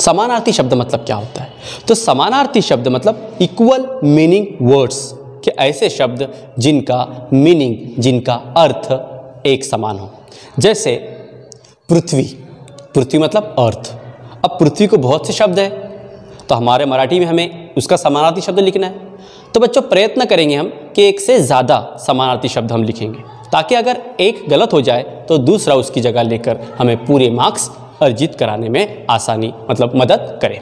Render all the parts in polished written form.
समानार्थी शब्द मतलब क्या होता है? तो समानार्थी शब्द मतलब इक्वल मीनिंग वर्ड्स के ऐसे शब्द जिनका मीनिंग, जिनका अर्थ एक समान हो। जैसे पृथ्वी, पृथ्वी मतलब अर्थ। अब पृथ्वी को बहुत से शब्द है, तो हमारे मराठी में हमें उसका समानार्थी शब्द लिखना है। तो बच्चों प्रयत्न करेंगे हम कि एक से ज़्यादा समानार्थी शब्द हम लिखेंगे, ताकि अगर एक गलत हो जाए तो दूसरा उसकी जगह लेकर हमें पूरे मार्क्स अर्जित कराने में आसानी मतलब मदद करे।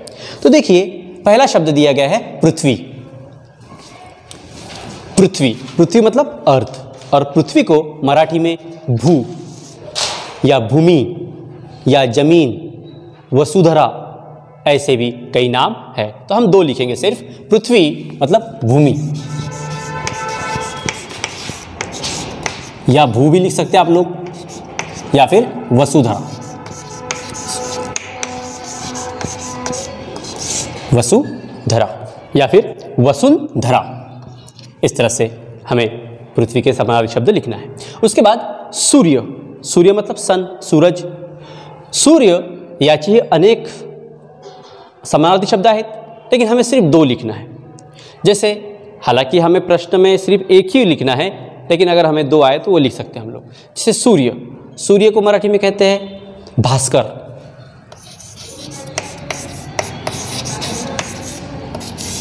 तो देखिए पहला शब्द दिया गया है पृथ्वी। पृथ्वी, पृथ्वी मतलब अर्थ, और पृथ्वी को मराठी में भू या भूमि या जमीन, वसुधरा, ऐसे भी कई नाम है। तो हम दो लिखेंगे सिर्फ, पृथ्वी मतलब भूमि, या भू भी लिख सकते हैं आप लोग, या फिर वसुधरा, वसुधरा या फिर वसुंधरा। इस तरह से हमें पृथ्वी के समानार्थी शब्द लिखना है। उसके बाद सूर्य, सूर्य मतलब सन, सूरज। सूर्य याचे अनेक समानार्थी शब्द आहेत, लेकिन हमें सिर्फ दो लिखना है। जैसे हालांकि हमें प्रश्न में सिर्फ एक ही लिखना है, लेकिन अगर हमें दो आए तो वो लिख सकते हैं हम लोग। जैसे सूर्य, सूर्य को मराठी में कहते हैं भास्कर।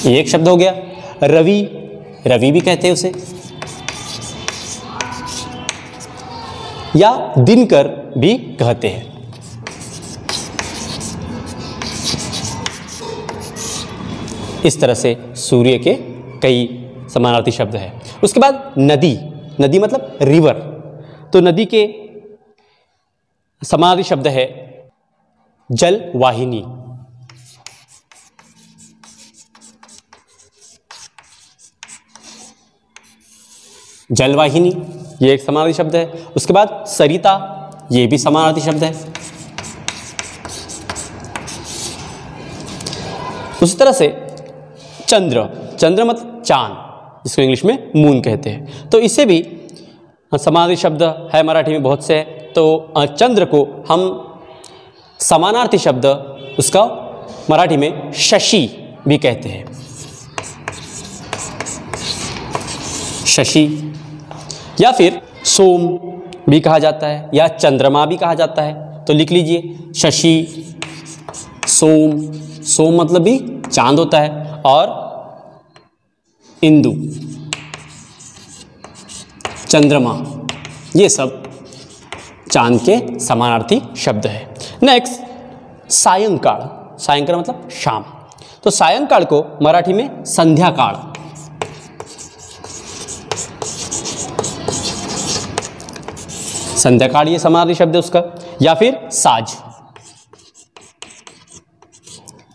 ये एक शब्द हो गया। रवि, रवि भी कहते हैं उसे, या दिनकर भी कहते हैं। इस तरह से सूर्य के कई समानार्थी शब्द हैं। उसके बाद नदी, नदी मतलब रिवर। तो नदी के समानार्थी शब्द है जलवाहिनी। जलवाहिनी ये एक समानार्थी शब्द है। उसके बाद सरिता, ये भी समानार्थी शब्द है। उसी तरह से चंद्र, चंद्र मतलब चांद, जिसको इंग्लिश में मून कहते हैं। तो इससे भी समानार्थी शब्द है मराठी में बहुत से। तो चंद्र को हम समानार्थी शब्द उसका मराठी में शशि भी कहते हैं, शशि, या फिर सोम भी कहा जाता है, या चंद्रमा भी कहा जाता है। तो लिख लीजिए शशि, सोम, सोम मतलब भी चांद होता है, और इंदु, चंद्रमा, ये सब चांद के समानार्थी शब्द है। नेक्स्ट सायंकाल, सायंकाल मतलब शाम। तो सायंकाल को मराठी में संध्याकाळ, संध्याकाळ ये समानार्थी शब्द है उसका, या फिर साज।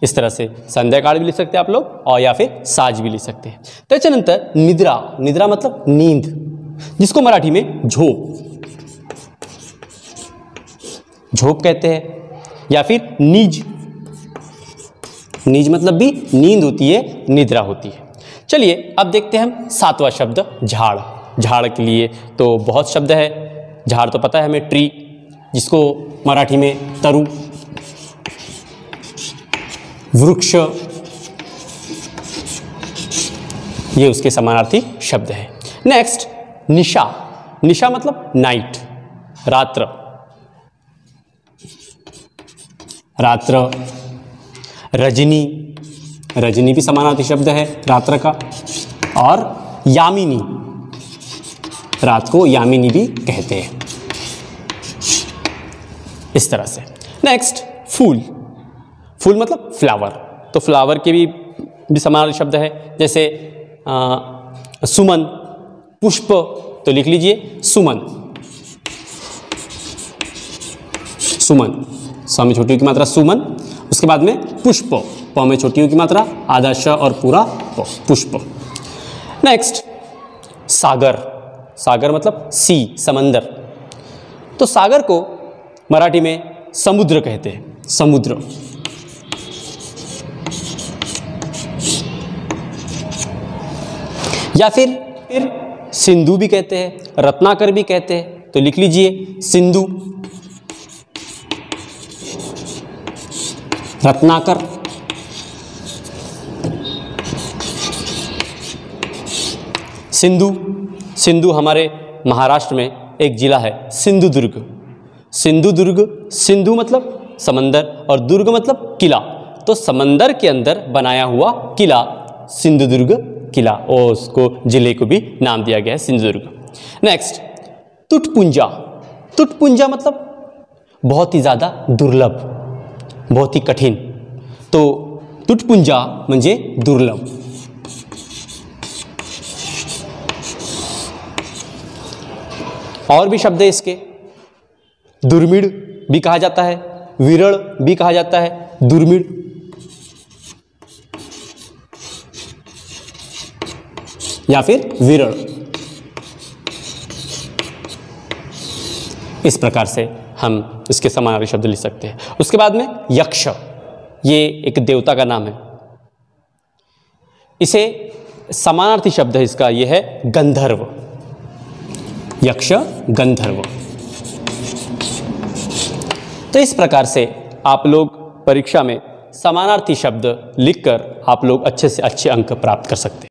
इस तरह से संध्याकाळ भी लिख सकते हैं आप लोग, और या फिर साज भी लिख सकते हैं। त्याच्यानंतर निद्रा, निद्रा मतलब नींद, जिसको मराठी में झोप, झोप कहते हैं, या फिर नीज, नीज मतलब भी नींद होती है, निद्रा होती है। चलिए अब देखते हैं हम सातवां शब्द झाड़। झाड़ के लिए तो बहुत शब्द है। झाड़ तो पता है हमें, ट्री, जिसको मराठी में तरु, वृक्ष, ये उसके समानार्थी शब्द है। नेक्स्ट निशा, निशा मतलब नाइट, रात्र, रात्र। रजनी, रजनी भी समानार्थी शब्द है रात्र का, और यामिनी, रात को यामिनी भी कहते हैं। इस तरह से। नेक्स्ट फूल, फूल मतलब फ्लावर। तो फ्लावर के भी समानार्थी शब्द है। जैसे सुमन, पुष्प, तो लिख लीजिए सुमन, सुमन, स में छोटी की मात्रा सुमन। उसके बाद में पुष्प, प में छोटी की मात्रा आधा श और पूरा प, पुष्प। नेक्स्ट सागर, सागर मतलब सी, समंदर। तो सागर को मराठी में समुद्र कहते हैं, समुद्र। या फिर सिंधु भी कहते हैं, रत्नाकर भी कहते हैं। तो लिख लीजिए सिंधु। रत्नाकर, सिंधु, सिंधु हमारे महाराष्ट्र में एक जिला है सिंधुदुर्ग। सिंधुदुर्ग, सिंधु मतलब समंदर और दुर्ग मतलब किला, तो समंदर के अंदर बनाया हुआ किला सिंधुदुर्ग किला, और उसको जिले को भी नाम दिया गया है सिंधुदुर्ग। नेक्स्ट, तुटपुंजा। तुटपुंजा मतलब बहुत ही ज़्यादा दुर्लभ, बहुत ही कठिन, तो तुटपुंजा म्हणजे दुर्लभ। और भी शब्द है इसके, दुर्मिळ भी कहा जाता है, विरल भी कहा जाता है, दुर्मिळ। या फिर विरल। इस प्रकार से हम इसके समानार्थी शब्द लिख सकते हैं। उसके बाद में यक्ष, ये एक देवता का नाम है। इसे समानार्थी शब्द है इसका ये है गंधर्व। यक्ष, गंधर्व। तो इस प्रकार से आप लोग परीक्षा में समानार्थी शब्द लिखकर आप लोग अच्छे से अच्छे अंक प्राप्त कर सकते हैं।